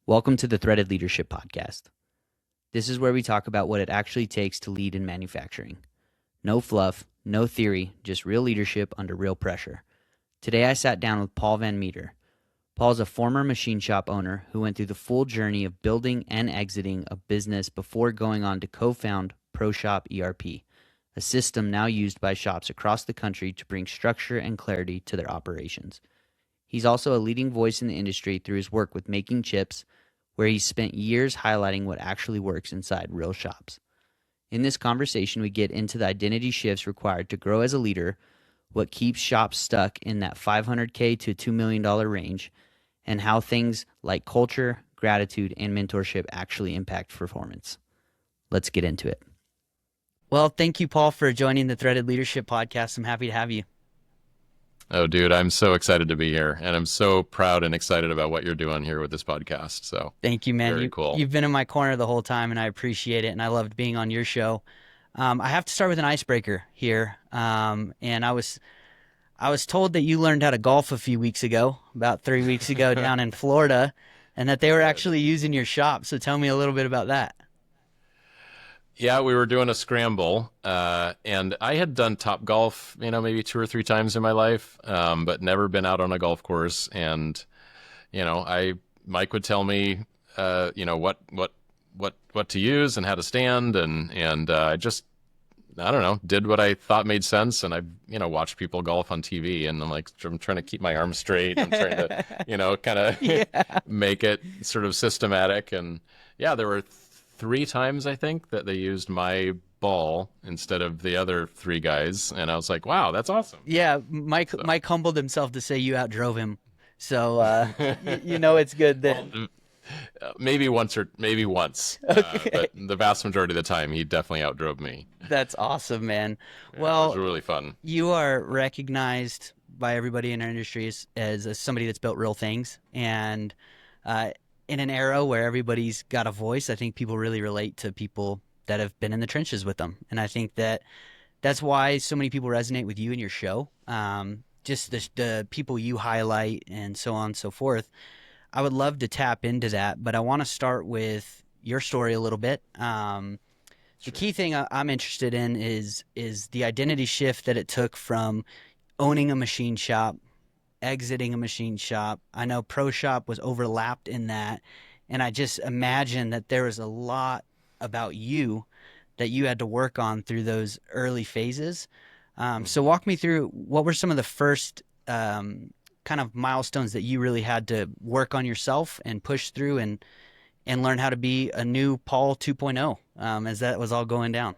Welcome to the Threaded Leadership Podcast. This is where we talk about what it actually takes to lead in manufacturing. No fluff, no theory, just real leadership under real pressure. Today I sat down with Paul Van Metre. Paul is a former machine shop owner who went through the full journey of building and exiting a business before going on to co-found ProShop ERP, a system now used by shops across the country to bring structure and clarity to their operations. He's also a leading voice in the industry through his work with MakingChips, where he's spent years highlighting what actually works inside real shops. In this conversation, we get into the identity shifts required to grow as a leader, what keeps shops stuck in that $500K to $2 million range, and how things like culture, gratitude, and mentorship actually impact performance. Let's get into it. Well, thank you, Paul, for joining the Threaded Leadership Podcast. I'm happy to have you. Oh, dude, I'm so excited to be here, and I'm so proud and excited about what you're doing here with this podcast. So thank you, man. Very cool. You've been in my corner the whole time, and I appreciate it, and I loved being on your show. I have to start with an icebreaker here, and I was told that you learned how to golf a few weeks ago, about 3 weeks ago down in Florida, and that they were actually using your shop. So tell me a little bit about that. Yeah, we were doing a scramble, and I had done Topgolf, maybe 2 or 3 times in my life, but never been out on a golf course. And, Mike would tell me, what to use and how to stand, and I just, I don't know, did what I thought made sense. And I, watched people golf on TV, and I'm trying to keep my arms straight. I'm trying to, kind of make it sort of systematic. And yeah, there were 3 times, I think, that they used my ball instead of the other 3 guys. And I was like, wow, that's awesome. Yeah, Mike humbled himself to say you outdrove him. So, it's good that... Well, maybe once. Okay. But the vast majority of the time, he definitely outdrove me. That's awesome, man. Yeah, well, it was really fun. You are recognized by everybody in our industry as somebody that's built real things. And in an era where everybody's got a voice, I think people really relate to people that have been in the trenches with them. And I think that's why so many people resonate with you and your show. Just the people you highlight and so on and so forth. I would love to tap into that, but I want to start with your story a little bit. The key thing I'm interested in is the identity shift that it took from owning a machine shop, exiting a machine shop. I know ProShop was overlapped in that, and I just imagine that there was a lot about you that you had to work on through those early phases. So walk me through, what were some of the first kind of milestones that you really had to work on yourself and push through and learn how to be a new Paul 2.0 as that was all going down?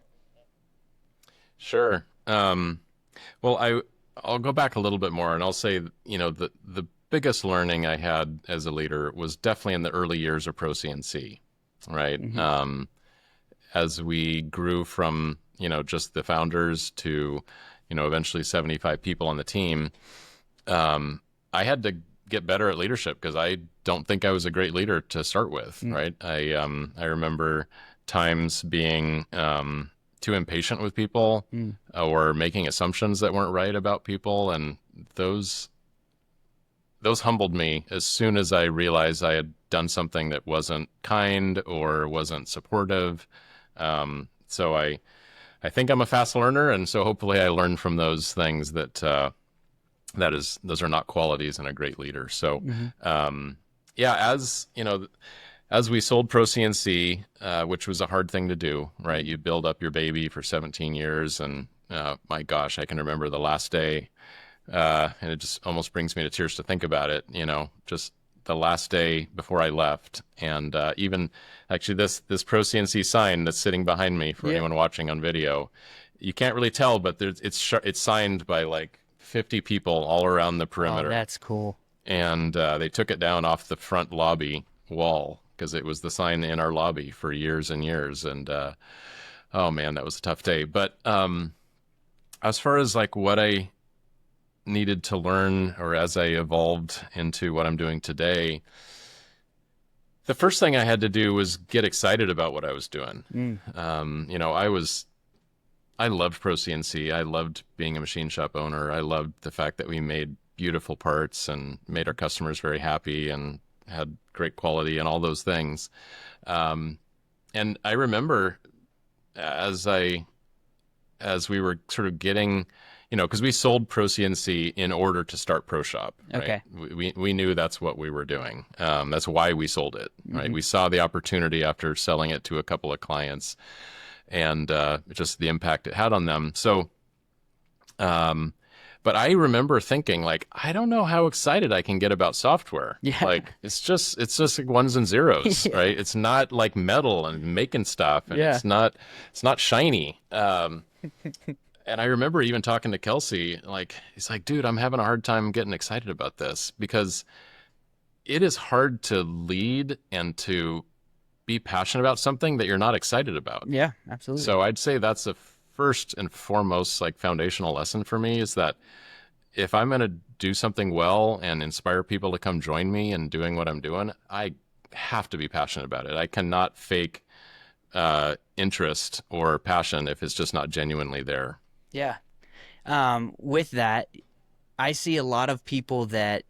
Sure. Well, I'll go back a little bit more, and I'll say, the biggest learning I had as a leader was definitely in the early years of ProCNC, right? Mm-hmm. As we grew from, just the founders to, eventually 75 people on the team, I had to get better at leadership because I don't think I was a great leader to start with, right? I remember times being too impatient with people or making assumptions that weren't right about people, and those humbled me as soon as I realized I had done something that wasn't kind or wasn't supportive. So I think I'm a fast learner, and so hopefully I learned from those things that those are not qualities in a great leader. So, as we sold ProCNC, which was a hard thing to do, right? You build up your baby for 17 years, and my gosh, I can remember the last day, and it just almost brings me to tears to think about it. Just the last day before I left, and even actually this ProCNC sign that's sitting behind me for anyone watching on video, you can't really tell, but it's signed by like 50 people all around the perimeter. Oh, that's cool. And they took it down off the front lobby wall because it was the sign in our lobby for years and years. And oh man, that was a tough day. But as far as like what I needed to learn, or as I evolved into what I'm doing today, the first thing I had to do was get excited about what I was doing. I loved ProCNC. I loved being a machine shop owner. I loved the fact that we made beautiful parts and made our customers very happy, and had great quality and all those things. And I remember as we were sort of getting, because we sold ProCNC in order to start ProShop, right? Okay. We knew that's what we were doing. That's why we sold it, right? We saw the opportunity after selling it to a couple of clients, and just the impact it had on them. So, but I remember thinking, like, I don't know how excited I can get about software. Yeah. Like, it's just like ones and zeros, Yeah. right? It's not like metal and making stuff, and Yeah. it's not shiny. And I remember even talking to Kelsey, like, he's like, dude, I'm having a hard time getting excited about this, because it is hard to lead and to be passionate about something that you're not excited about. Yeah, absolutely. So I'd say that's the first and foremost, like, foundational lesson for me, is that if I'm going to do something well and inspire people to come join me in doing what I'm doing, I have to be passionate about it. I cannot fake interest or passion if it's just not genuinely there. Yeah. With that, I see a lot of people that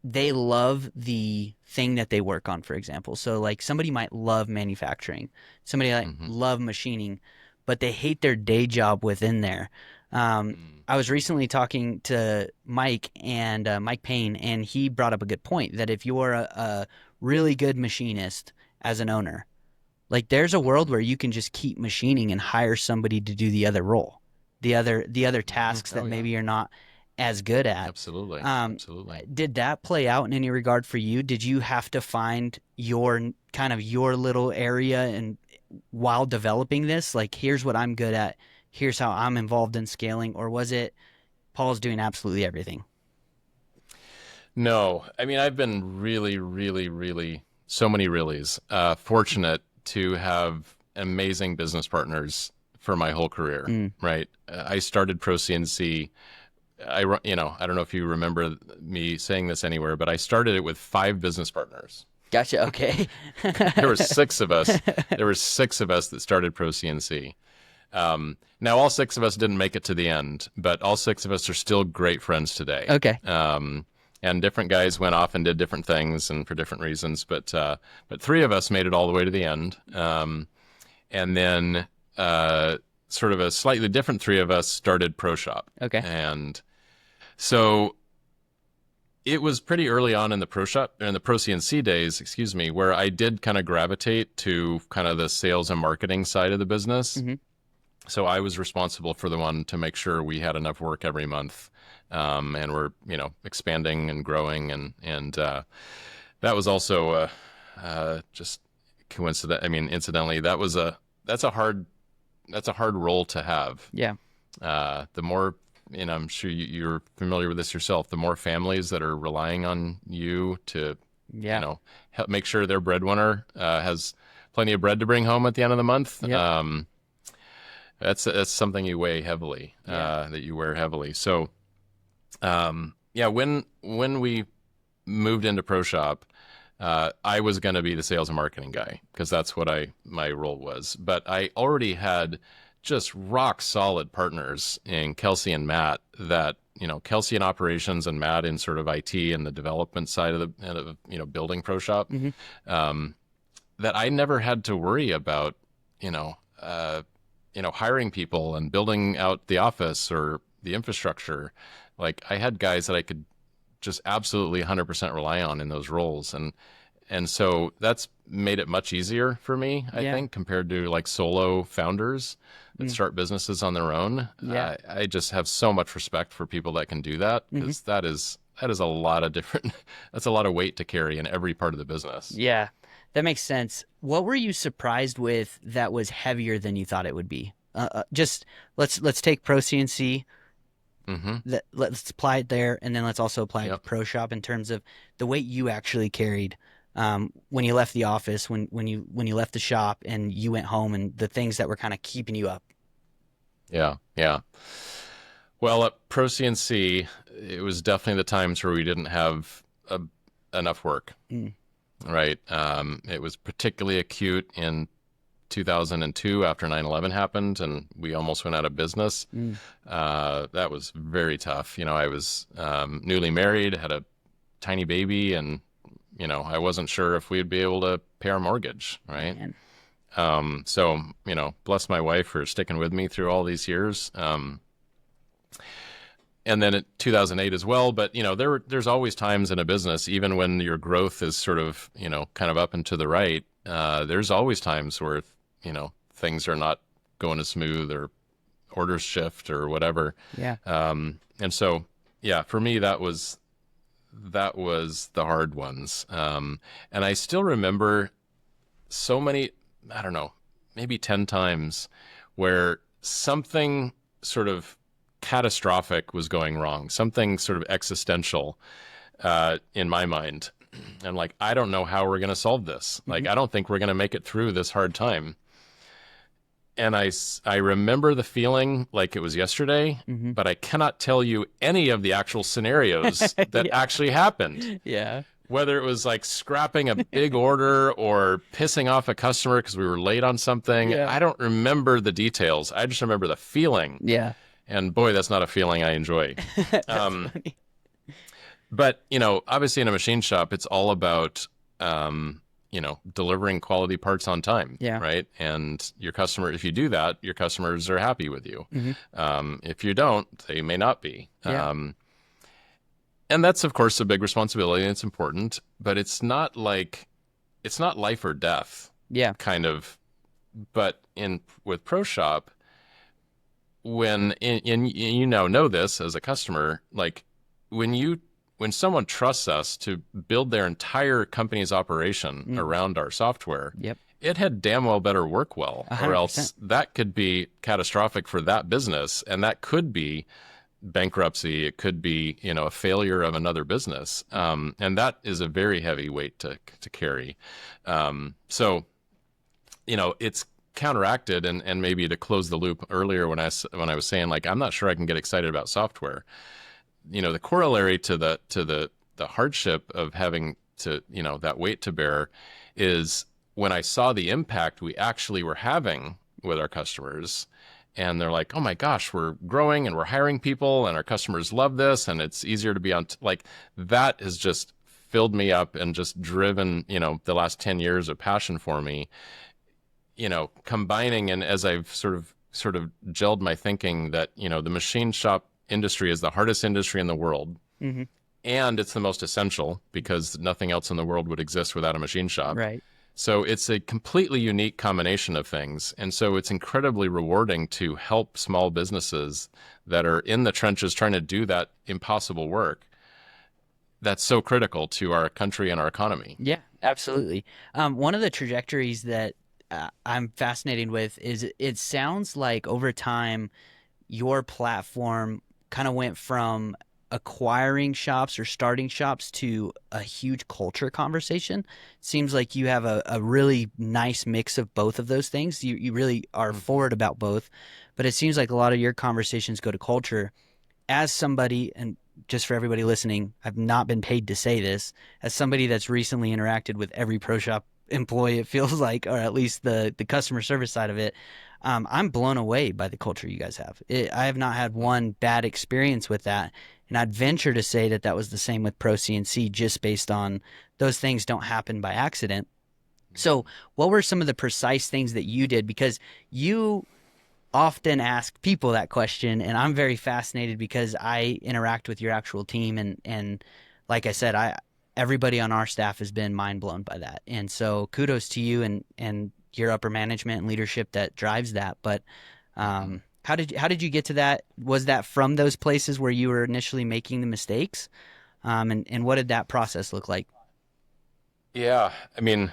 they love the thing that they work on, for example. So like somebody might love manufacturing, somebody might love machining, but they hate their day job within there. I was recently talking to Mike and Mike Payne, and he brought up a good point that if you're a really good machinist as an owner, like there's a world where you can just keep machining and hire somebody to do the other role, the other tasks that maybe you're not as good at. Absolutely. Absolutely. Did that play out in any regard for you? Did you have to find your little area and while developing this, like, here's what I'm good at, here's how I'm involved in scaling, or was it Paul's doing absolutely everything? No, I mean, I've been really, really, really, so many reallys, fortunate to have amazing business partners for my whole career, right? I started ProCNC. I don't know if you remember me saying this anywhere, but I started it with 5 business partners. Gotcha. Okay. There were 6 of us. There were 6 of us that started ProCNC. Now, all 6 of us didn't make it to the end, but all 6 of us are still great friends today. Okay. And different guys went off and did different things and for different reasons, but 3 of us made it all the way to the end. And then sort of a slightly different 3 of us started ProShop. Okay. And so it was pretty early on in the ProCNC days, excuse me, where I did kind of gravitate to kind of the sales and marketing side of the business. So I was responsible for the one to make sure we had enough work every month, and we're expanding and growing, and that was also just coincident. I mean, incidentally, that's a hard role to have. Yeah. The more, I'm sure you're familiar with this yourself, the more families that are relying on you to, help make sure their breadwinner has plenty of bread to bring home at the end of the month. Yep. That's something you weigh heavily, that you wear heavily. So, when we moved into ProShop, I was going to be the sales and marketing guy because that's what my role was. But I already had just rock solid partners in Kelsey and Matt that, Kelsey in operations and Matt in sort of IT and the development side of the, building ProShop, that I never had to worry about, hiring people and building out the office or the infrastructure. Like, I had guys that I could just absolutely 100% rely on in those roles. And so that's made it much easier for me, I think, compared to like solo founders that start businesses on their own. Yeah. I just have so much respect for people that can do that, because that is a lot of that's a lot of weight to carry in every part of the business. Yeah, that makes sense. What were you surprised with that was heavier than you thought it would be? Just let's take ProCNC. Let's apply it there, and then let's also apply it to ProShop in terms of the weight you actually carried when you left the office, when you left the shop and you went home, and the things that were kind of keeping you up. Yeah. Well, at ProCNC, it was definitely the times where we didn't have enough work. Right. It was particularly acute in 2002 after 9/11 happened, and we almost went out of business. That was very tough. I was newly married, had a tiny baby, and I wasn't sure if we'd be able to pay our mortgage, right? Man. So, bless my wife for sticking with me through all these years. And then in 2008 as well. But, there's always times in a business, even when your growth is sort of, kind of up and to the right, there's always times where, things are not going as smooth or orders shift or whatever. Yeah. And so, yeah, for me, that was the hard ones. And I still remember so many, I don't know, maybe 10 times where something sort of catastrophic was going wrong, something sort of existential in my mind. And like, I don't know how we're going to solve this. Like, I don't think we're going to make it through this hard time. And I remember the feeling like it was yesterday, but I cannot tell you any of the actual scenarios that actually happened. Yeah. Whether it was like scrapping a big order or pissing off a customer because we were late on something. Yeah. I don't remember the details. I just remember the feeling. Yeah. And boy, that's not a feeling I enjoy. Funny. But, obviously in a machine shop, it's all about, delivering quality parts on time. Yeah. Right. And if you do that, your customers are happy with you. If you don't, they may not be. Yeah. And that's, of course, a big responsibility and it's important, but it's not life or death. Yeah. Kind of. But with ProShop, when you now know this as a customer, like when someone trusts us to build their entire company's operation around our software, Yep. it had damn well better work well, 100%. or else that could be catastrophic for that business, and that could be bankruptcy. It could be a failure of another business, and that is a very heavy weight to carry. So it's counteracted, and maybe to close the loop earlier when I was saying like I'm not sure I can get excited about software. The corollary to the hardship of having to that weight to bear is when I saw the impact we actually were having with our customers, and they're like, oh my gosh, we're growing and we're hiring people and our customers love this and it's easier to be on like that has just filled me up and just driven the last 10 years of passion for me. Combining, and as I've sort of gelled my thinking that, the machine shop industry is the hardest industry in the world. And it's the most essential because nothing else in the world would exist without a machine shop. Right. So it's a completely unique combination of things. And so it's incredibly rewarding to help small businesses that are in the trenches trying to do that impossible work that's so critical to our country and our economy. Yeah, absolutely. One of the trajectories that I'm fascinated with is it sounds like over time your platform kind of went from acquiring shops or starting shops to a huge culture conversation. Seems like you have a really nice mix of both of those things. You really are forward about both, but it seems like a lot of your conversations go to culture. As somebody, and just for everybody listening, I've not been paid to say this, as somebody that's recently interacted with every ProShop employee, it feels like, or at least the customer service side of it, I'm blown away by the culture you guys have. I have not had one bad experience with that. And I'd venture to say that was the same with ProCNC, just based on those things don't happen by accident. So what were some of the precise things that you did? Because you often ask people that question, and I'm very fascinated because I interact with your actual team. And like I said, everybody on our staff has been mind blown by that. And so kudos to you and your upper management and leadership that drives that. But how did you get to that? Was that from those places where you were initially making the mistakes? And what did that process look like? Yeah, I mean,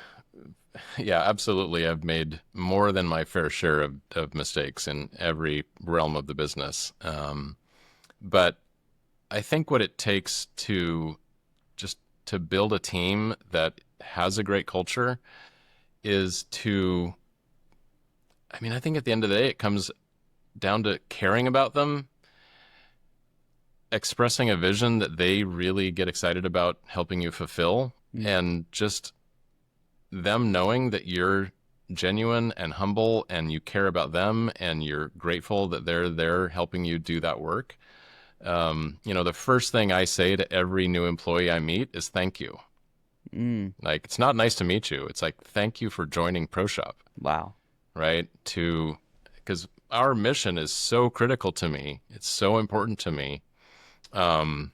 yeah, absolutely. I've made more than my fair share of mistakes in every realm of the business. But I think what it takes to build a team that has a great culture is I think at the end of the day, it comes down to caring about them, expressing a vision that they really get excited about helping you fulfill, and just them knowing that you're genuine and humble and you care about them and you're grateful that they're there helping you do that work. The first thing I say to every new employee I meet is thank you. Mm. Like, it's not nice to meet you. It's like, thank you for joining ProShop, Wow. right? Because our mission is so critical to me. It's so important to me. Um,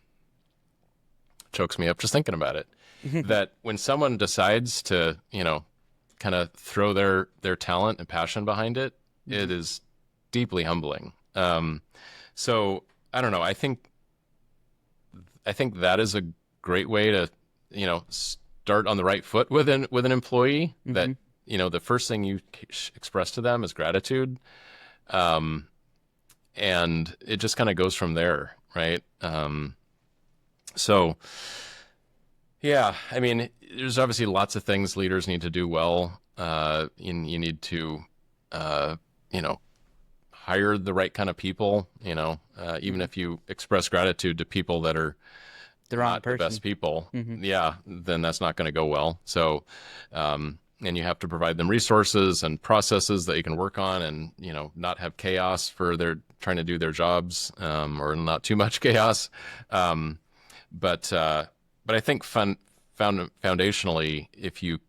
Chokes me up just thinking about it. That when someone decides to, kind of throw their talent and passion behind it, it Mhm. is deeply humbling. So I don't know. I think that is a great way to, start on the right foot with an employee. That Mhm. the first thing you express to them is gratitude, um, and it just kind of goes from there, right? So yeah, I mean, there's obviously lots of things leaders need to do well. You need to, uh, you know, hire the right kind of people. Even Mhm. if you express gratitude to people that are The wrong not the best person. people, Mhm. yeah, then that's not going to go well. So, and you have to provide them resources and processes that you can work on, and not have chaos for their trying to do their jobs, or not too much chaos. Um, but uh, but I think foundationally, if you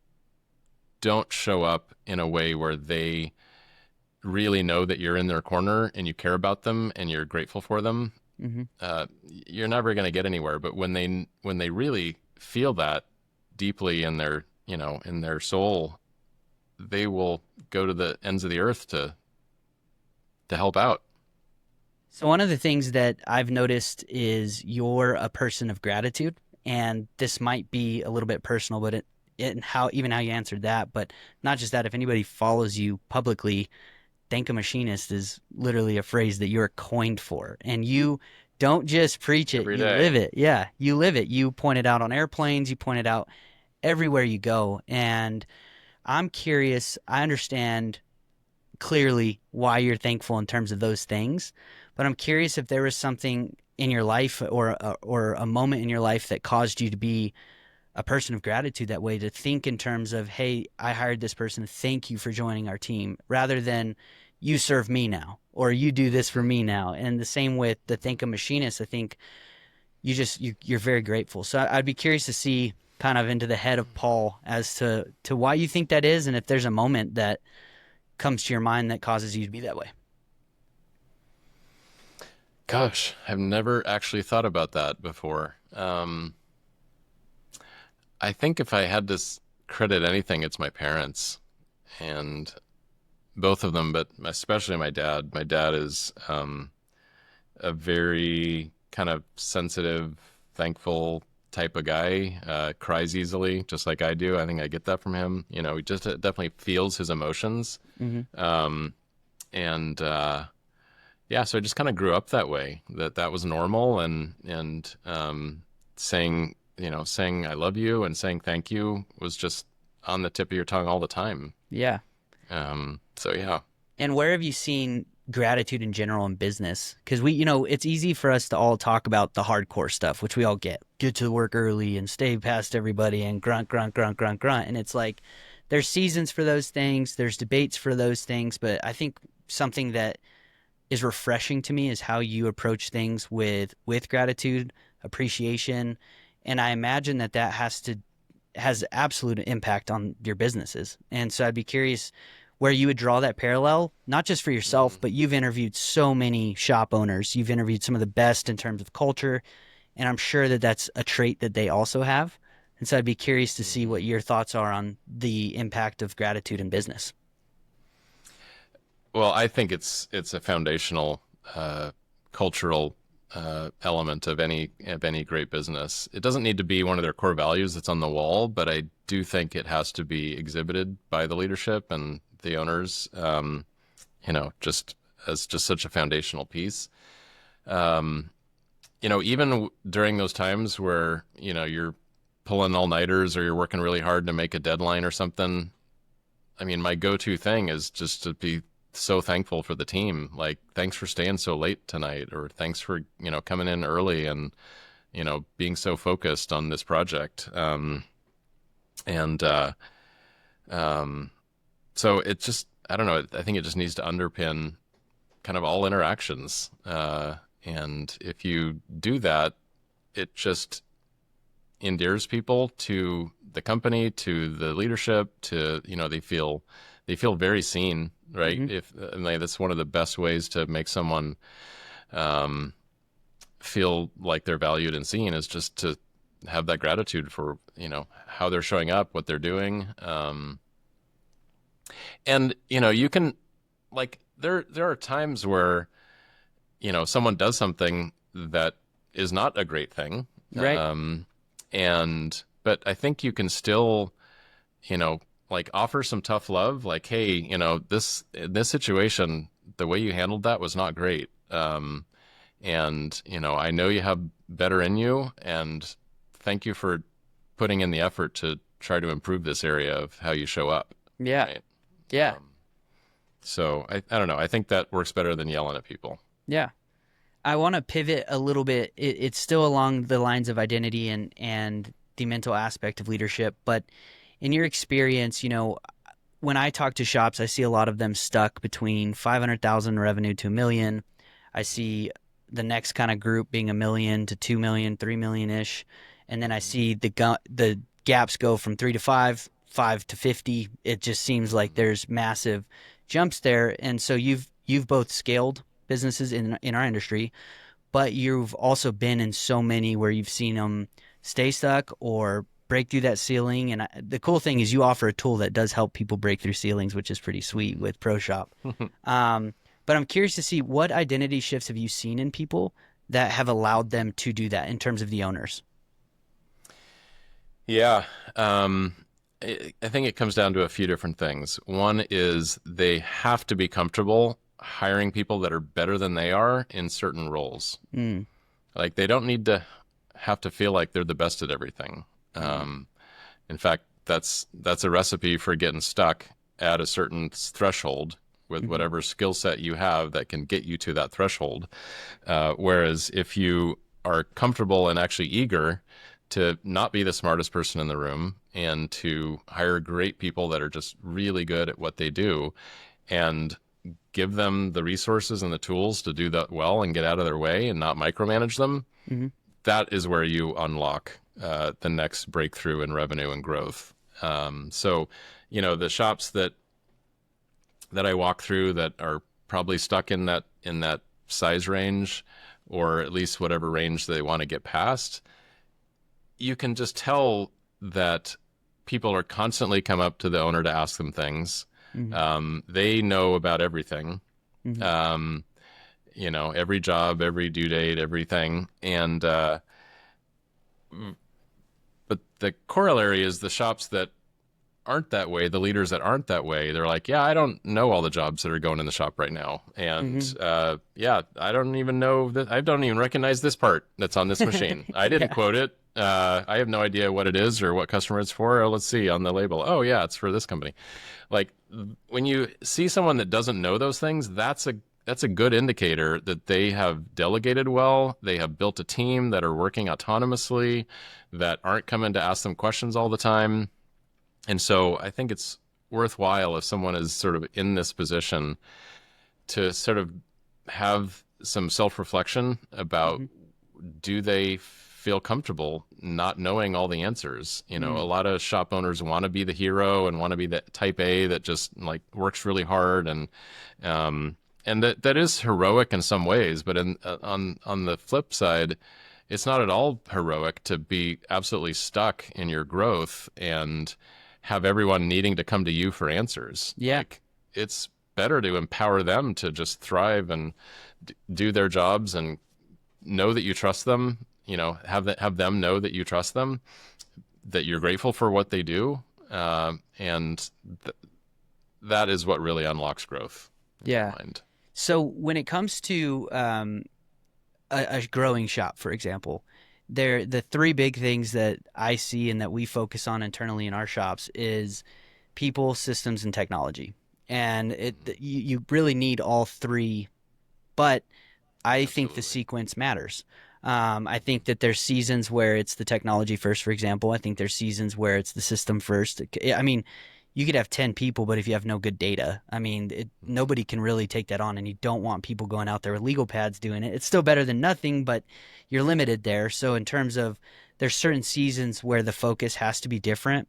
don't show up in a way where they really know that you're in their corner and you care about them and you're grateful for them, Mhm. you're never going to get anywhere. But when they really feel that deeply in their in their soul, they will go to the ends of the earth to help out. So one of the things that I've noticed is you're a person of gratitude, and this might be a little bit personal, but it how even how you answered that, but not just that. If anybody follows you publicly, thank a machinist is literally a phrase that you're coined for, and you don't just preach it, Every you day. live it. Yeah, you live it. You point it out on airplanes, you point it out everywhere you go, and I'm curious. I understand clearly why you're thankful in terms of those things. But I'm curious if there was something in your life or a moment in your life that caused you to be a person of gratitude that way, to think in terms of, hey, I hired this person. Thank you for joining our team, rather than you serve me now or you do this for me now. And the same with the thank a machinist. I think you're very grateful. So I'd be curious to see kind of into the head of Paul as to why you think that is, and if there's a moment that comes to your mind that causes you to be that way. Gosh, I've never actually thought about that before. I think if I had to credit anything, it's my parents, and both of them, but especially my dad. My dad is a very kind of sensitive, thankful type of guy. Cries easily, just like I do. I think I get that from him. He just definitely feels his emotions, Mm-hmm. um, and yeah, so I just kind of grew up that way. That was normal, and saying saying I love you and saying thank you was just on the tip of your tongue all the time. Yeah. So yeah. And where have you seen gratitude in general in business? Because it's easy for us to all talk about the hardcore stuff, which we all get. Get to work early and stay past everybody and grunt, grunt, grunt, grunt, grunt. And it's like there's seasons for those things, there's debates for those things. But I think something that is refreshing to me is how you approach things with gratitude, appreciation, and I imagine that has absolute impact on your businesses. And so I'd be curious where you would draw that parallel, not just for yourself, Mhm. but you've interviewed so many shop owners. You've interviewed some of the best in terms of culture, and I'm sure that that's a trait that they also have. And so I'd be curious to see Mhm. what your thoughts are on the impact of gratitude in business. Well, I think it's a foundational cultural element of any great business. It doesn't need to be one of their core values that's on the wall, but I do think it has to be exhibited by the leadership and the owners. Just as just such a foundational piece. Um, even during those times where you're pulling all nighters or you're working really hard to make a deadline or something. I mean, my go-to thing is just to be so thankful for the team. Like, thanks for staying so late tonight, or thanks for, coming in early and, being so focused on this project. And um, so it just, I don't know, I think it just needs to underpin kind of all interactions. And if you do that, it just endears people to the company, to the leadership, to, they feel very seen, right? Hmm. And that's one of the best ways to make someone um, feel like they're valued and seen, is just to have that gratitude for, how they're showing up, what they're doing. And, you can, like, there are times where, someone does something that is not a great thing. Right. But I think you can still, you know, like offer some tough love, like, hey, in this situation, the way you handled that was not great. And, I know you have better in you, and thank you for putting in the effort to try to improve this area of how you show up. Yeah. Right. Yeah. Um, so I don't know. I think that works better than yelling at people. Yeah. I want to pivot a little bit. It's still along the lines of identity and the mental aspect of leadership. But in your experience, when I talk to shops, I see a lot of them stuck between 500,000 revenue to a million. I see the next kind of group being a million to 2 million, 3 million ish, and then I see the gaps go from 3 to 5, 5 to 50. It just seems like there's massive jumps there, and so you've both scaled businesses in our industry, but you've also been in so many where you've seen them stay stuck or break through that ceiling. And the cool thing is you offer a tool that does help people break through ceilings, which is pretty sweet with ProShop. Um, but I'm curious to see, what identity shifts have you seen in people that have allowed them to do that in terms of the owners? Yeah. I think it comes down to a few different things. One is they have to be comfortable hiring people that are better than they are in certain roles. Mm, Like, they don't need to have to feel like they're the best at everything. mm, In fact, that's a recipe for getting stuck at a certain threshold with mm, whatever skill set you have that can get you to that threshold. Whereas if you are comfortable and actually eager to not be the smartest person in the room and to hire great people that are just really good at what they do, and give them the resources and the tools to do that well and get out of their way and not micromanage them, mm, that is where you unlock the next breakthrough in revenue and growth. So, the shops that I walk through that are probably stuck in that size range, or at least whatever range they want to get past, you can just tell that people are constantly come up to the owner to ask them things. mm, They know about everything. mm, Um, every job, every due date, everything. And but the corollary is the shops that aren't that way, the leaders that aren't that way, they're like, yeah, I don't know all the jobs that are going in the shop right now. And mm. yeah, I don't even know that, I don't even recognize this part that's on this machine. I didn't Yeah. quote it. I have no idea what it is or what customer it's for. Oh, let's see on the label. Oh, yeah, it's for this company. Like, when you see someone that doesn't know those things, that's a good indicator that they have delegated well. They have built a team that are working autonomously, that aren't coming to ask them questions all the time. And so I think it's worthwhile, if someone is sort of in this position, to sort of have some self-reflection about, Mhm, do they feel comfortable not knowing all the answers? A mm, lot of shop owners want to be the hero and want to be the type A that just like works really hard, and that is heroic in some ways, but on the flip side, it's not at all heroic to be absolutely stuck in your growth and have everyone needing to come to you for answers. yeah. Like, it's better to empower them to just thrive and do their jobs, and know that you trust them. Have them know that you trust them, that you're grateful for what they do, and that is what really unlocks growth in my Yeah. mind. So when it comes to a growing shop, for example, the three big things that I see and that we focus on internally in our shops is people, systems, and technology. And you really need all three, but I think the Absolutely. sequence matters. I think that there's seasons where it's the technology first, for example. I think there's seasons where it's the system first. I mean, you could have 10 people, but if you have no good data, I mean, nobody can really take that on, and you don't want people going out there with legal pads doing it. It's still better than nothing, but you're limited there. So in terms of there's certain seasons where the focus has to be different.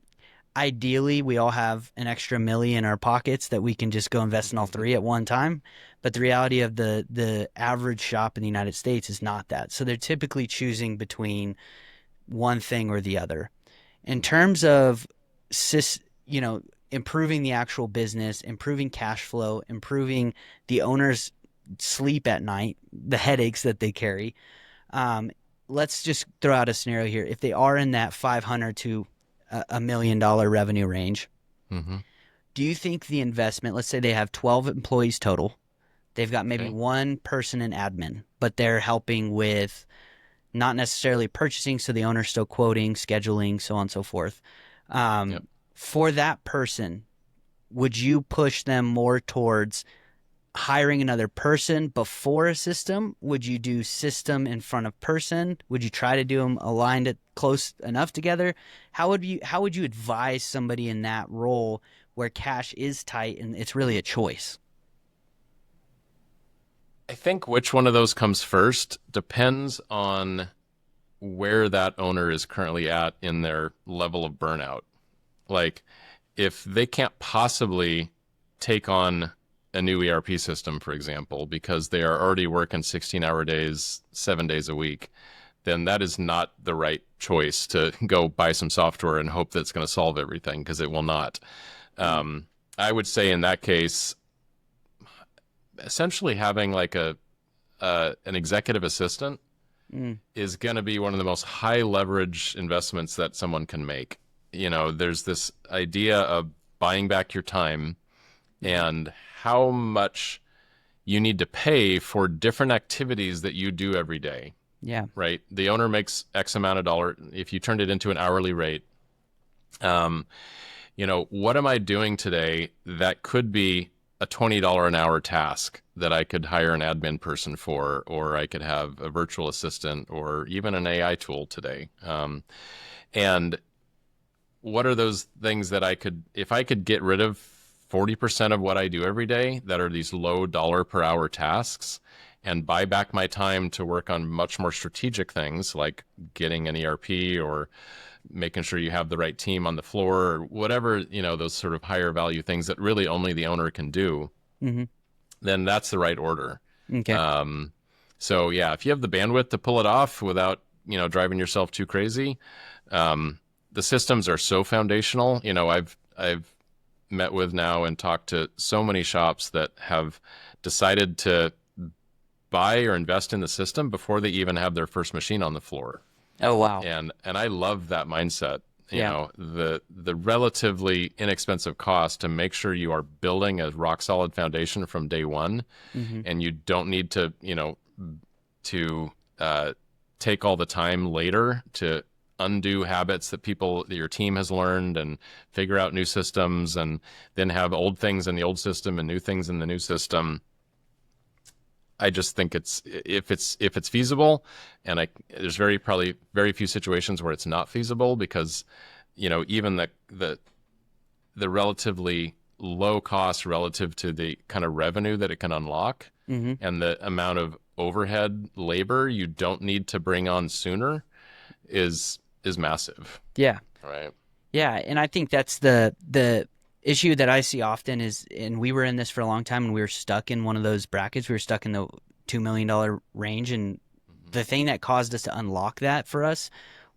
Ideally, we all have an extra milli in our pockets that we can just go invest in all three at one time. But the reality of the average shop in the United States is not that. So they're typically choosing between one thing or the other. In terms of you know, improving the actual business, improving cash flow, improving the owner's sleep at night, the headaches that they carry. Let's just throw out a scenario here. If they are in that 500 to $1 million revenue range, Mm-hmm. do you think the investment, let's say they have 12 employees total, they've got maybe Okay. one person in admin, but they're helping with not necessarily purchasing, so the owner's still quoting, scheduling, so on and so forth. Yep. For that person, would you push them more towards hiring another person before a system? Would you do system in front of person? Would you try to do them aligned close enough together? How would you advise somebody in that role where cash is tight and it's really a choice? I think which one of those comes first depends on where that owner is currently at in their level of burnout. Like, if they can't possibly take on a new ERP system, for example, because they are already working 16-hour days, 7 days a week, then that is not the right choice to go buy some software and hope that's going to solve everything, because it will not. I would say in that case, essentially having like an executive assistant Mm, is going to be one of the most high leverage investments that someone can make. You know, there's this idea of buying back your time and how much you need to pay for different activities that you do every day, yeah. right? The owner makes X amount of dollar. If you turned it into an hourly rate, um, you know, what am I doing today that could be a $20 an hour task that I could hire an admin person for, or I could have a virtual assistant or even an AI tool today. And what are those things that I could, if I could get rid of 40% of what I do every day that are these low dollar per hour tasks and buy back my time to work on much more strategic things like getting an ERP or making sure you have the right team on the floor or whatever, you know, those sort of higher value things that really only the owner can do, Hmm. then that's the right order. Okay. Um, so yeah, if you have the bandwidth to pull it off without, you know, driving yourself too crazy, the systems are so foundational. You know, I've met with now and talked to so many shops that have decided to buy or invest in the system before they even have their first machine on the floor. Oh, wow. And I love that mindset. You Yeah. know, the relatively inexpensive cost to make sure you are building a rock solid foundation from day one, Hmm. and you don't need to, you know, to take all the time later to undo habits that your team has learned and figure out new systems, and then have old things in the old system and new things in the new system. I just think if it's feasible, and there's probably very few situations where it's not feasible, because you know, even the relatively low cost relative to the kind of revenue that it can unlock Hmm. and the amount of overhead labor you don't need to bring on sooner is massive. Yeah. All right. Yeah, and I think that's the issue that I see often is, and we were in this for a long time, and we were stuck in one of those brackets. We were stuck in the $2 million range, and the thing that caused us to unlock that for us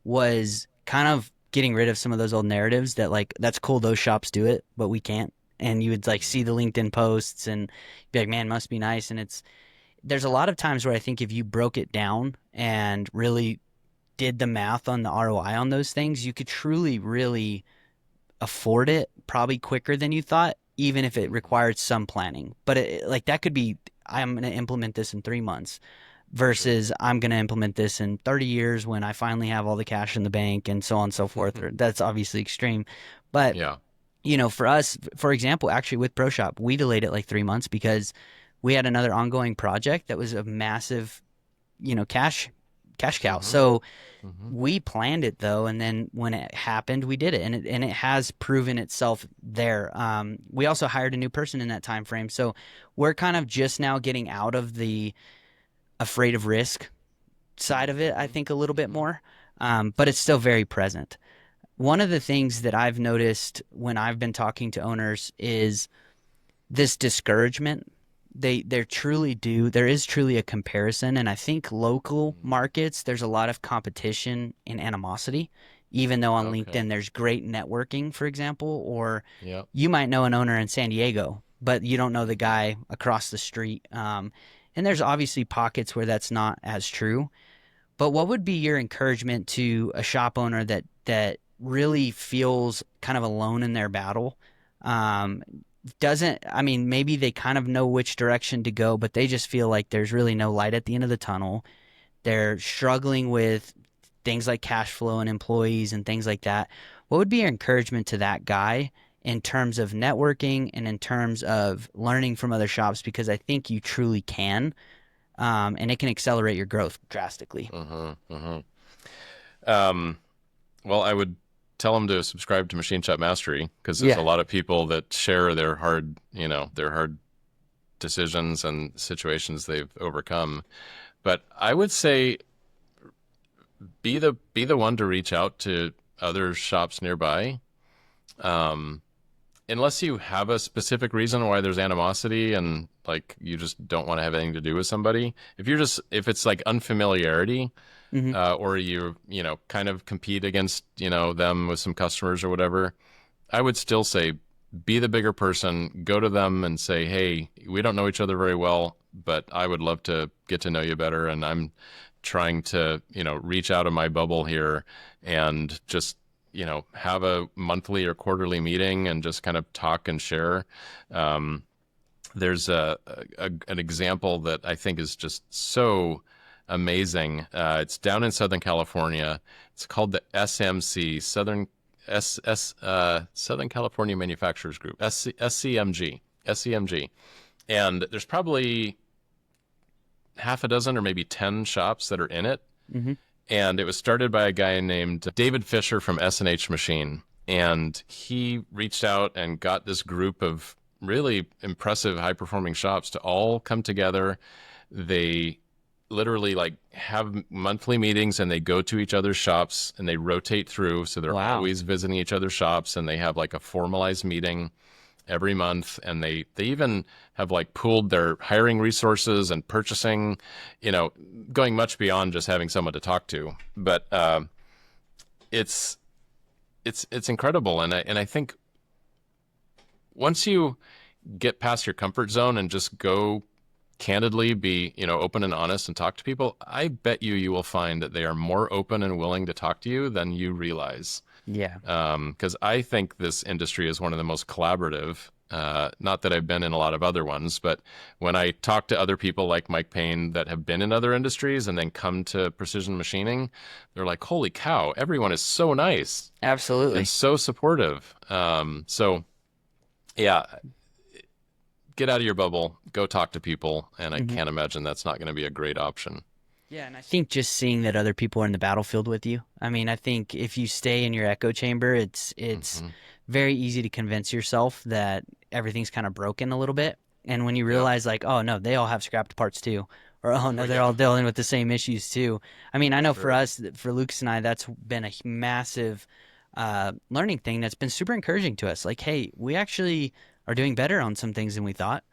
was kind of getting rid of some of those old narratives that, like, that's cool, those shops do it, but we can't. And you would like see the LinkedIn posts and be like, man, must be nice. And there's a lot of times where I think if you broke it down and really did the math on the ROI on those things, you could truly, really afford it probably quicker than you thought, even if it required some planning. But like that could be, I'm going to implement this in 3 months Sure. versus I'm going to implement this in 30 years when I finally have all the cash in the bank and so on and so forth. That's obviously extreme. But, Yeah. for us, for example, actually with ProShop, we delayed it like 3 months because we had another ongoing project that was a massive, cash cow. Mm-hmm. So Mm-hmm. we planned it though, and then when it happened, we did it, and it has proven itself there. We also hired a new person in that time frame, so we're kind of just now getting out of the afraid of risk side of it. I Mm-hmm. think a little bit Mm-hmm. more. but it's still very present. One of the things that I've noticed when I've been talking to owners is this discouragement. There truly do. There is truly a comparison, and I think local markets there's a lot of competition and animosity. Even though on Okay. LinkedIn there's great networking, for example, or Yep. you might know an owner in San Diego, but you don't know the Hmm. guy across the street. And there's obviously pockets where that's not as true. But what would be your encouragement to a shop owner that really feels kind of alone in their battle? Um, doesn't I mean maybe they kind of know which direction to go, but they just feel like there's really no light at the end of the tunnel. They're struggling with things like cash flow and employees and things like that. What would be your encouragement to that guy in terms of networking and in terms of learning from other shops? Because I think you truly can, and it can accelerate your growth drastically. Uh-huh. Uh-huh. Um, well, I would tell them to subscribe to Machine Shop Mastery because there's a Yeah. lot of people that share their hard, their hard decisions and situations they've overcome. But I would say be the one to reach out to other shops nearby. Um, Unless you have a specific reason why there's animosity and like you just don't want to have anything to do with somebody. If it's like unfamiliarity, Hmm. or you kind of compete against them with some customers or whatever, I would still say be the bigger person. Go to them and say, hey, we don't know each other very well, but I would love to get to know you better, and I'm trying to reach out of my bubble here and just have a monthly or quarterly meeting and just kind of talk and share. Um, there's an example that I think is just so amazing. It's down in Southern California. It's called the SMC, Southern California Manufacturers Group, SCMG. And there's probably half a dozen or maybe 10 shops that are in it. Hmm. And it was started by a guy named David Fisher from S&H Machine. And he reached out and got this group of really impressive, high performing shops to all come together. They literally like have monthly meetings and they go to each other's shops and they rotate through. So they're Wow. always visiting each other's shops and they have like a formalized meeting every month, and they even have like pooled their hiring resources and purchasing, going much beyond just having someone to talk to. But it's it's incredible, and I think once you get past your comfort zone and just go candidly be open and honest and talk to people, I bet you will find that they are more open and willing to talk to you than you realize. Yeah. Because I think this industry is one of the most collaborative. Not that I've been in a lot of other ones, but when I talk to other people like Mike Payne that have been in other industries and then come to precision machining, they're like, holy cow, everyone is so nice and Absolutely. so supportive. So, yeah, get out of your bubble, go talk to people, and I Hmm. can't imagine that's not going to be a great option. Yeah, and I think just seeing that other people are in the battlefield with you. I mean, I think if you stay in your echo chamber, it's Hmm. very easy to convince yourself that everything's kind of broken a little bit. And when you Yep. realize like, oh no, they all have scrapped parts too. Or oh no, they're Yeah, all dealing with the same issues too. I mean, I for know for sure. us, for Lucas and I, that's been a massive learning thing that's been super encouraging to us. Like, hey, we actually are doing better on some things than we thought.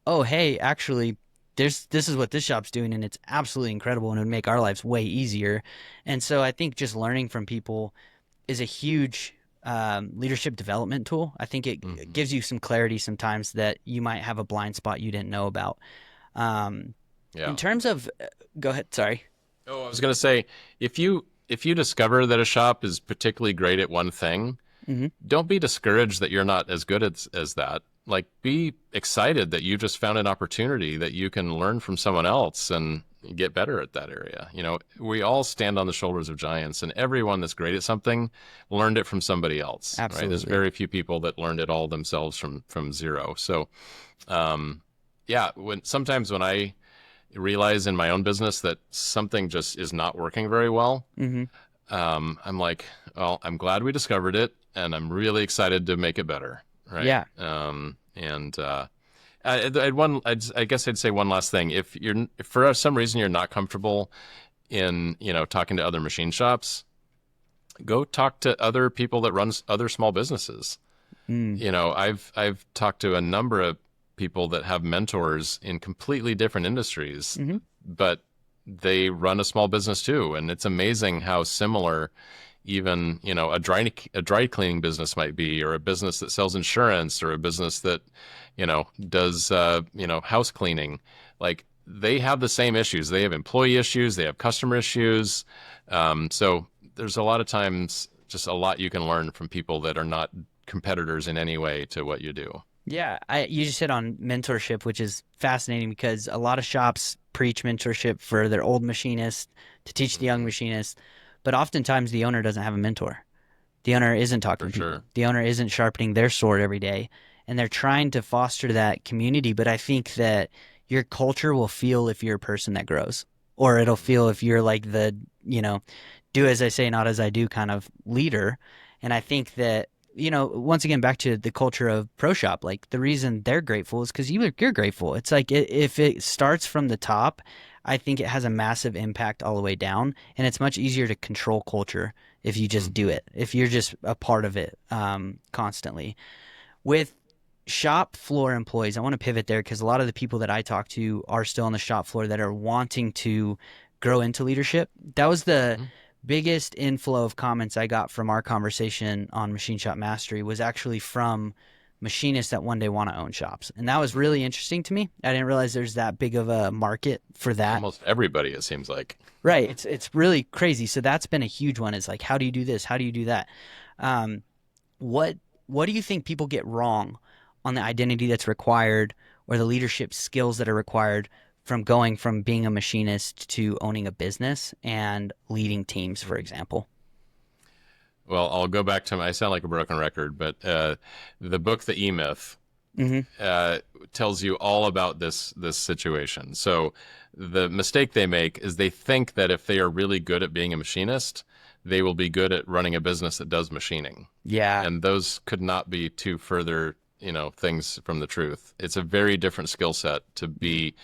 Oh, hey, actually, this is what this shop's doing, and it's absolutely incredible, and it would make our lives way easier. And so I think just learning from people is a huge leadership development tool. I think it Hmm. gives you some clarity sometimes that you might have a blind spot you didn't know about. Um, in Yeah. terms of, go ahead, sorry. Oh, I was going to say, if you discover that a shop is particularly great at one thing, Hmm. don't be discouraged that you're not as good as that. Like, be excited that you just found an opportunity that you can learn from someone else and get better at that area. We all stand on the shoulders of giants, and everyone that's great at something learned it from somebody else, right? There's Absolutely. very few people that learned it all themselves from zero. So, um, yeah, sometimes when I realize in my own business that something just is not working very well, Hmm. I'm like, well, I'm glad we discovered it, and I'm really excited to make it better, right? Yeah. And I guess I'd say one last thing. If for some reason you're not comfortable in talking to other machine shops, Go talk to other people that run other small businesses. Mm. You know, I've talked to a number of people that have mentors in completely different industries, Hmm. but they run a small business too, and it's amazing how similar even, you know, a dry cleaning business might be, or a business that sells insurance, or a business that, you know, does you know, house cleaning. Like, they have the same issues. They have employee issues, they have customer issues. So there's a lot of times just a lot you can learn from people that are not competitors in any way to what you do. Yeah, you just hit on mentorship, which is fascinating because a lot of shops preach mentorship for their old machinists to teach the young Hmm. machinists, but oftentimes the owner doesn't have a mentor. The owner isn't talking For to people. sure. The owner isn't sharpening their sword every day, and they're trying to foster that community. But I think that your culture will feel if you're a person that grows, or it'll feel if you're like the, you know, do as I say, not as I do kind of leader. And I think that, once again, back to the culture of ProShop, like the reason they're grateful is because you're grateful. It's like if it starts from the top, I think it has a massive impact all the way down, and it's much easier to control culture if you just do Hmm. it, if you're just a part of it constantly. With shop floor employees, I want to pivot there because a lot of the people that I talk to are still on the shop floor that are wanting to grow into leadership. That was the Hmm. biggest inflow of comments I got from our conversation on Machine Shop Mastery was actually from machinists that one day want to own shops. And that was really Hmm. interesting to me. I didn't realize there's that big of a market for that. Almost everybody, it seems like. Right. It's really crazy. So that's been a huge one. Is like, how do you do this? How do you do that? Um, what what do you think people get wrong on the identity that's required or the leadership skills that are required from going from being a machinist to owning a business and leading teams, for example? Well, I'll go back to I sound like a broken record, but the book, The E Myth, Hmm. uh, tells you all about this situation. So the mistake they make is they think that if they are really good at being a machinist, they will be good at running a business that does machining. Yeah. And those could not be two further, you know, things from the truth. It's a very different skill set to be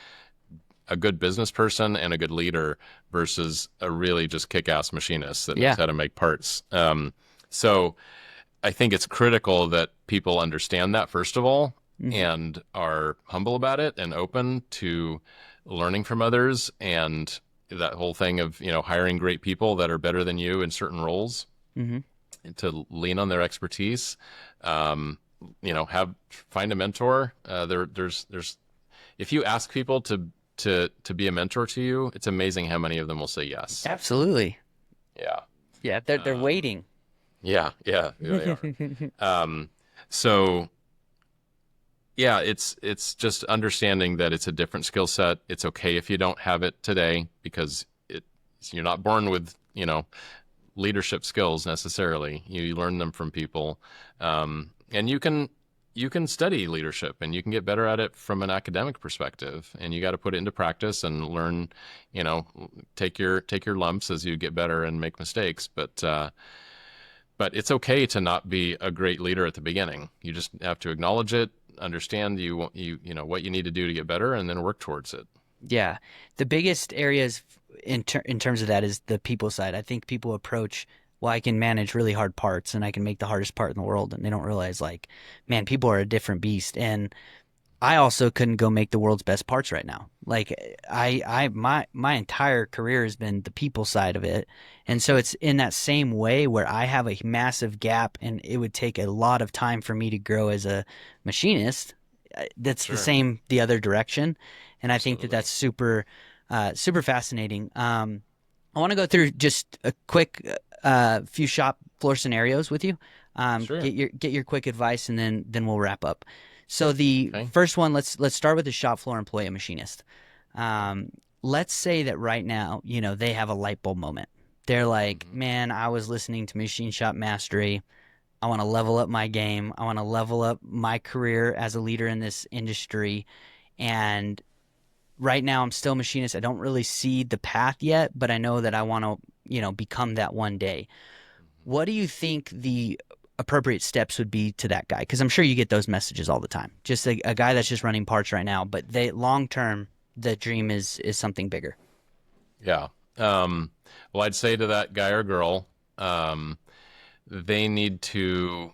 a good business person and a good leader versus a really just kick-ass machinist that knows Yeah. how to make parts. So I think it's critical that people understand that, first of all, Hmm. and are humble about it and open to learning from others, and that whole thing of, you know, hiring great people that are better than you in certain roles Hmm. and to lean on their expertise. Um, you know, find a mentor. There's if you ask people to be a mentor to you, it's amazing how many of them will say yes. Absolutely. Yeah. Yeah, they're Um, waiting. yeah, they are. Um, so yeah, it's just understanding that it's a different skill set. It's okay if you don't have it today because you're not born with, you know, leadership skills necessarily. You learn them from people, and you can study leadership and you can get better at it from an academic perspective. And you got to put it into practice and learn. You know, take your lumps as you get better and make mistakes. But it's okay to not be a great leader at the beginning. You just have to acknowledge it, understand you know what you need to do to get better, and then work towards it. Yeah. The biggest areas in terms of that is the people side. I think people approach, well, I can manage really hard parts and I can make the hardest part in the world. And they don't realize, like, man, people are a different beast. And I also couldn't go make the world's best parts right now. Like my entire career has been the people side of it. And so Hmm. it's in that same way where I have a massive gap and it would take a lot of time for me to grow as a machinist. That's the Sure, same the other direction. And I think that absolutely. that's super fascinating. I want to go through just a quick few shop floor scenarios with you. Sure. Get your quick advice, and then we'll wrap up. So the Okay. first one, let's start with the shop floor employee, a machinist. Um, let's say that right now, they have a light bulb moment. They're like, Hmm. man, I was listening to Machine Shop Mastery. I want to level up my game. I want to level up my career as a leader in this industry. And right now I'm still a machinist. I don't really see the path yet, but I know that I want to, become that one day. What do you think the appropriate steps would be to that guy? Because I'm sure you get those messages all the time. Just a guy that's just running parts right now, but they long term, the dream is something bigger. Yeah. Well, I'd say to that guy or girl, they need to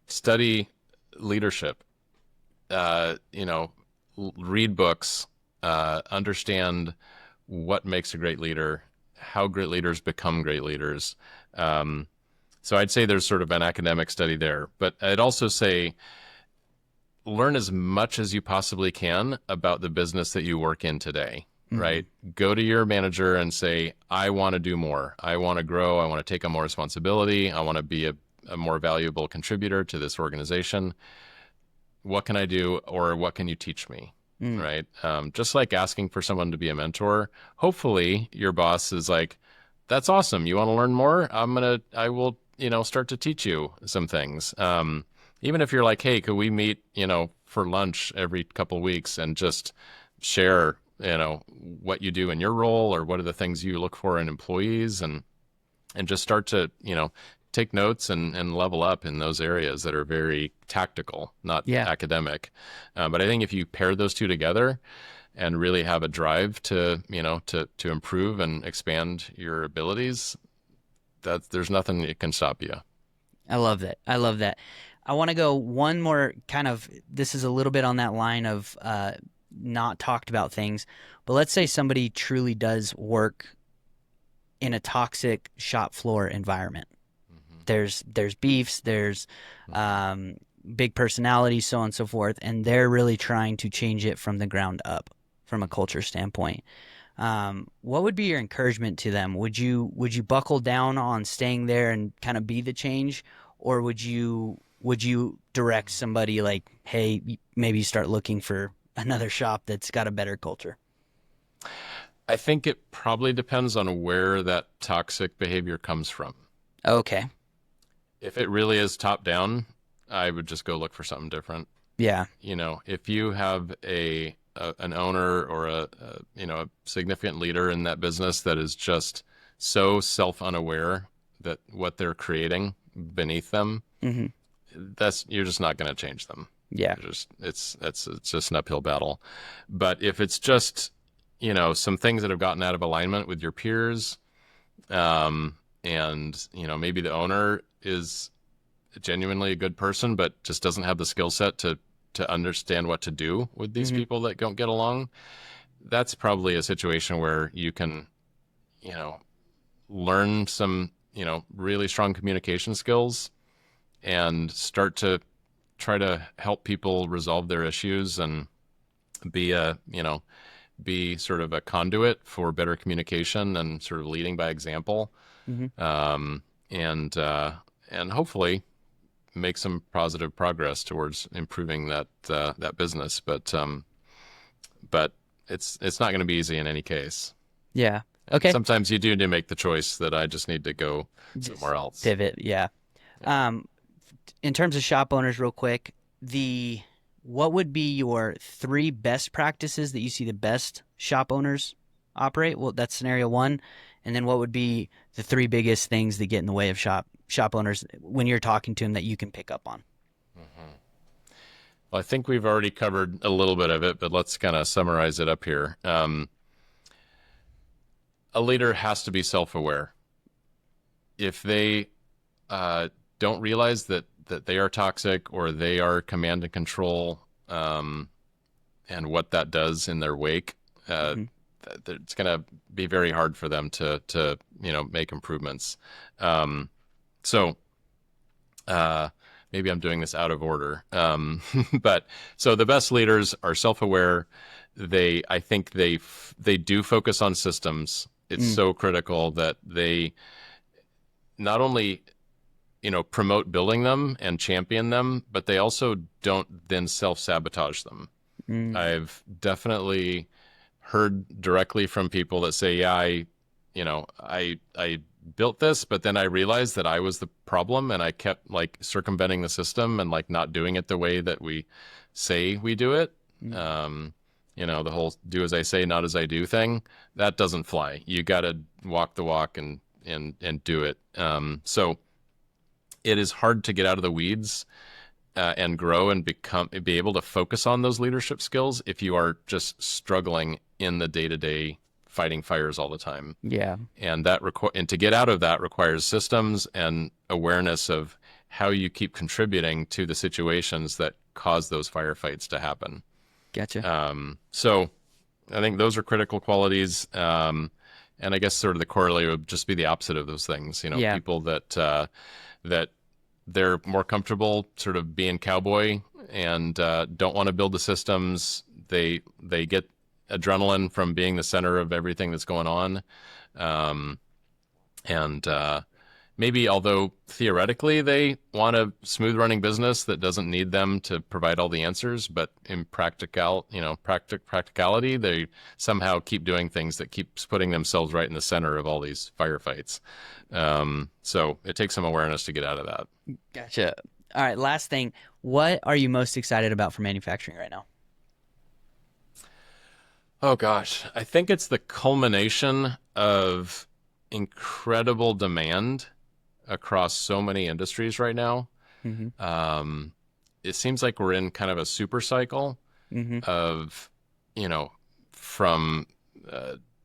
study leadership, you know, read books, understand what makes a great leader, how great leaders become great leaders. So I'd say there's sort of an academic study there, but I'd also say learn as much as you possibly can about the business that you work in today, Mm-hmm. right? Go to your manager and say, I want to do more. I want to grow. I want to take on more responsibility. I want to be a more valuable contributor to this organization. What can I do, or what can you teach me? Mm. Right. Just like asking for someone to be a mentor, hopefully your boss is like, that's awesome. You want to learn more? I will, start to teach you some things. Even if you're like, hey, could we meet, for lunch every couple of weeks and just share, what you do in your role, or what are the things you look for in employees, and just start to, take notes and level up in those areas that are very tactical, not Yeah. academic. But I think if you pair those two together and really have a drive to, to improve and expand your abilities, that there's nothing that can stop you. I love that. I love that. I want to go one more kind of, this is a little bit on that line of not talked about things, but let's say somebody truly does work in a toxic shop floor environment. Mm-hmm. There's beefs, there's Mm-hmm. um, big personalities, so on and so forth, and they're really trying to change it from the ground up from a culture standpoint. What would be your encouragement to them? Would you buckle down on staying there and kind of be the change, or would you direct somebody like, hey, maybe start looking for another shop that's got a better culture? I think it probably depends on where that toxic behavior comes from. Okay. If it really is top down, I would just go look for something different. Yeah. If you have an owner or a significant leader in that business that is just so self unaware that what they're creating beneath them, Hmm. you're just not going to change them. Yeah. It's just an uphill battle. But if it's just some things that have gotten out of alignment with your peers, and maybe the owner is genuinely a good person, but just doesn't have the skill set to understand what to do with these Hmm. people that don't get along, that's probably a situation where you can, you know, learn some, really strong communication skills and start to try to help people resolve their issues and be be sort of a conduit for better communication and sort of leading by example. Hmm. Um, and hopefully make some positive progress towards improving that business. But it's not going to be easy in any case. Yeah. And Okay. sometimes you do need to make the choice that I just need to go Just somewhere else. pivot. Yeah. Yeah. Um, in terms of shop owners, real quick, the what would be your three best practices that you see the best shop owners operate? Well, that's scenario one, and then what would be the three biggest things that get in the way of shop owners when you're talking to them that you can pick up on? Mhm. Well, I think we've already covered a little bit of it, but let's kind of summarize it up here. A leader has to be self-aware. If they don't realize that they are toxic or they are command and control, and what that does in their wake, Hmm. it's going to be very hard for them to make improvements. So maybe I'm doing this out of order, but so the best leaders are self-aware. I think they do focus on systems. It's Mm. so critical that they not only promote building them and champion them, but they also don't then self-sabotage them. Mm. I've definitely heard directly from people that say, yeah, I built this, but then I realized that I was the problem and I kept like circumventing the system and like not doing it the way that we say we do it. Mm. Um, the whole do as I say, not as I do thing, that doesn't fly. You got to walk the walk and do it. So it is hard to get out of the weeds and grow and be able to focus on those leadership skills if you are just struggling in the day-to-day fighting fires all the time. Yeah. And and to get out of that requires systems and awareness of how you keep contributing to the situations that cause those firefights to happen. Gotcha. So I think those are critical qualities. And I guess sort of the corollary would just be the opposite of those things. Yeah. People that they're more comfortable sort of being cowboy and don't want to build the systems. They get adrenaline from being the center of everything that's going on. And maybe although theoretically they want a smooth running business that doesn't need them to provide all the answers, but in practicality, they somehow keep doing things that keeps putting themselves right in the center of all these firefights. So it takes some awareness to get out of that. Gotcha. All right. Last thing. What are you most excited about for manufacturing right now? Oh gosh, I think it's the culmination of incredible demand across so many industries right now. Mm-hmm. It seems like we're in kind of a super cycle Mm-hmm. of, from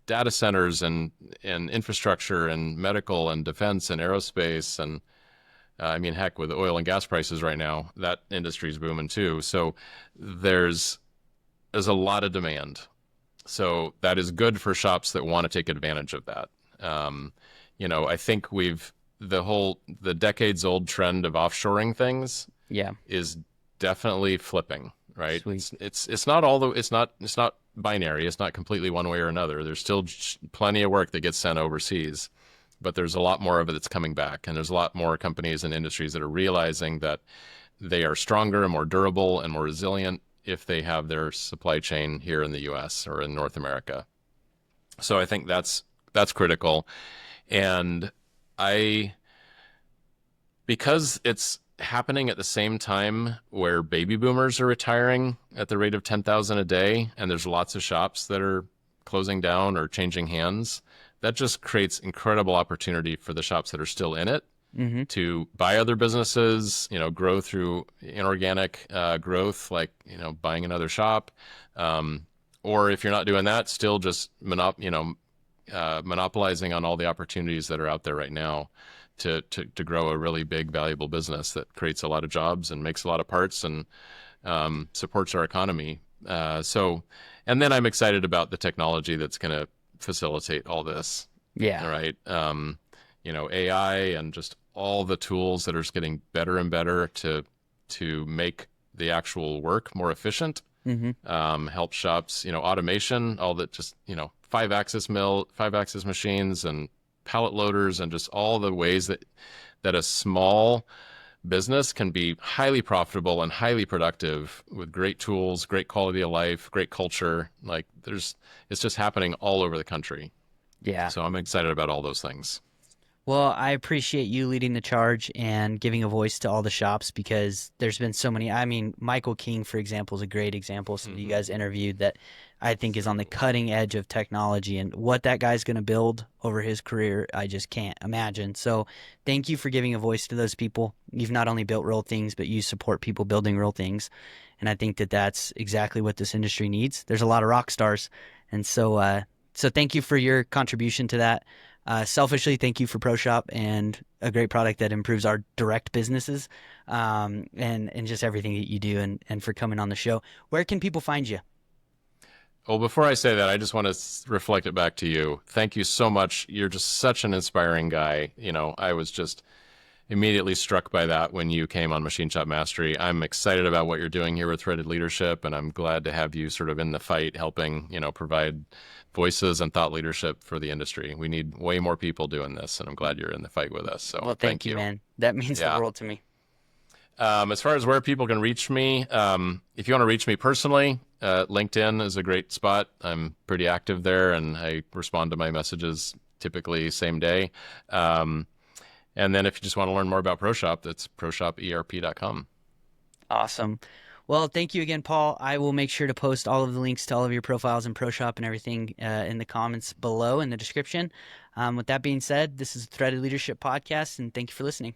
data centers and infrastructure and medical and defense and aerospace and I mean, heck, with oil and gas prices right now, that industry's booming too. So there's a lot of demand. So that is good for shops that want to take advantage of that. I think the decades old trend of offshoring things Yeah. is definitely flipping, right? Sweet. It's not binary. It's not completely one way or another. There's still plenty of work that gets sent overseas, but there's a lot more of it that's coming back. And there's a lot more companies and industries that are realizing that they are stronger and more durable and more resilient if they have their supply chain here in the US or in North America. So I think that's critical. And because it's happening at the same time where baby boomers are retiring at the rate of 10,000 a day, and there's lots of shops that are closing down or changing hands, that just creates incredible opportunity for the shops that are still in it Mm-hmm. to buy other businesses, grow through inorganic growth, like, buying another shop. Or if you're not doing that, still just monopolizing on all the opportunities that are out there right now to grow a really big, valuable business that creates a lot of jobs and makes a lot of parts and supports our economy. And then I'm excited about the technology that's going to facilitate all this. Yeah. All right. AI and just all the tools that are just getting better and better to make the actual work more efficient. Mm-hmm. Help shops, automation, all that, just, 5-axis machines and pallet loaders and just all the ways that a small business can be highly profitable and highly productive with great tools, great quality of life, great culture. Like it's just happening all over the country. Yeah. So I'm excited about all those things. Well, I appreciate you leading the charge and giving a voice to all the shops because there's been so many. I mean, Michael King, for example, is a great example. Some of you guys interviewed that I think is on the cutting edge of technology, and what that guy's going to build over his career, I just can't imagine. So thank you for giving a voice to those people. You've not only built real things, but you support people building real things. And I think that that's exactly what this industry needs. There's a lot of rock stars. And so thank you for your contribution to that. Selfishly, thank you for ProShop and a great product that improves our direct businesses, and just everything that you do, and for coming on the show. Where can people find you? Well, before I say that, I just want to reflect it back to you. Thank you so much. You're just such an inspiring guy. I was just immediately struck by that when you came on Machine Shop Mastery. I'm excited about what you're doing here with Threaded Leadership, and I'm glad to have you sort of in the fight, helping, provide voices and thought leadership for the industry. We need way more people doing this, and I'm glad you're in the fight with us. So Well, thank you, man. That means the world to me. As far as where people can reach me, if you want to reach me personally, LinkedIn is a great spot. I'm pretty active there, and I respond to my messages typically same day. And then if you just want to learn more about ProShop, that's ProShopERP.com. Awesome. Well, thank you again, Paul. I will make sure to post all of the links to all of your profiles and ProShop and everything in the comments below in the description. With that being said, this is the Threaded Leadership Podcast, and thank you for listening.